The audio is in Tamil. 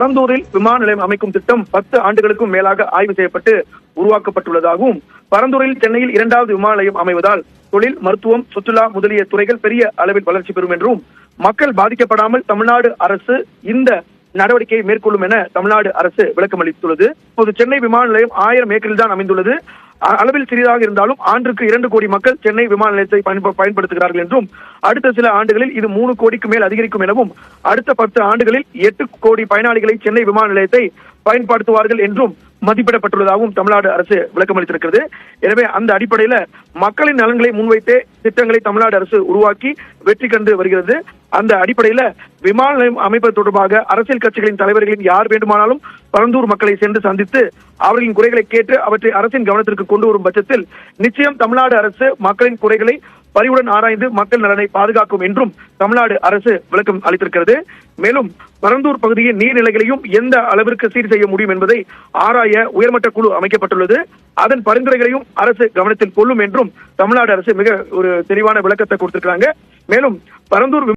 பரந்தூரில் விமான நிலையம் அமைக்கும் திட்டம் 10 ஆண்டுகளுக்கும் மேலாக ஆய்வு செய்யப்பட்டு உருவாக்கப்பட்டுள்ளதாகவும், பரந்தூரில் சென்னையில் 2வது விமான நிலையம் அமைவதால் தொழில், மருத்துவம், சுற்றுலா முதலிய துறைகள் பெரிய அளவில் வளர்ச்சி பெறும் என்றும், மக்கள் பாதிக்கப்படாமல் தமிழ்நாடு அரசு இந்த நடவடிக்கையை மேற்கொள்ளும் என தமிழ்நாடு அரசு விளக்கம் அளித்துள்ளது. இப்போது சென்னை விமான நிலையம் 1000 ஏக்கரில் தான் அமைந்துள்ளது. அளவில் சிறிதாக இருந்தாலும் ஆண்டுக்கு 2 கோடி மக்கள் சென்னை விமான நிலையத்தை பயன்படுத்துகிறார்கள் என்றும், அடுத்த சில ஆண்டுகளில் இது 3 கோடிக்கு மேல் அதிகரிக்கும் எனவும், அடுத்த 10 ஆண்டுகளில் 8 கோடி பயனாளிகளை சென்னை விமான நிலையத்தை பயன்படுத்துவார்கள் என்றும் மதிப்பிடப்பட்டுள்ளதாகவும் தமிழ்நாடு அரசு விளக்கம் அளித்திருக்கிறது. எனவே அந்த அடிப்படையில மக்களின் நலன்களை முன்வைத்தே திட்டங்களை தமிழ்நாடு அரசு உருவாக்கி வெற்றி கண்டு வருகிறது. அந்த அடிப்படையில விமான நிலையம் அமைப்பது தொடர்பாக அரசியல் கட்சிகளின் தலைவர்களின் யார் வேண்டுமானாலும் பரந்தூர் மக்களை சென்று சந்தித்து அவர்களின் குறைகளை கேட்டு அவற்றை அரசின் கவனத்திற்கு கொண்டு வரும் பட்சத்தில் நிச்சயம் தமிழ்நாடு அரசு மக்களின் குறைகளை பரிவுடன் ஆராய்ந்து மக்கள் நலனை பாதுகாக்கும் என்றும் தமிழ்நாடு அரசு விளக்கம் அளித்திருக்கிறது. மேலும் பரந்தூர் பகுதியின் நீர்நிலைகளையும் எந்த அளவிற்கு சீர் செய்ய முடியும் என்பதை ஆராய உயர்மட்ட குழு அமைக்கப்பட்டுள்ளது. அதன் பரிந்துரைகளையும் அரசு கவனத்தில் கொள்ளும் என்றும் தமிழ்நாடு அரசு மிக ஒரு தெளிவான விளக்கத்தை கொடுத்திருக்கிறாங்க. மேலும் பரந்தூர்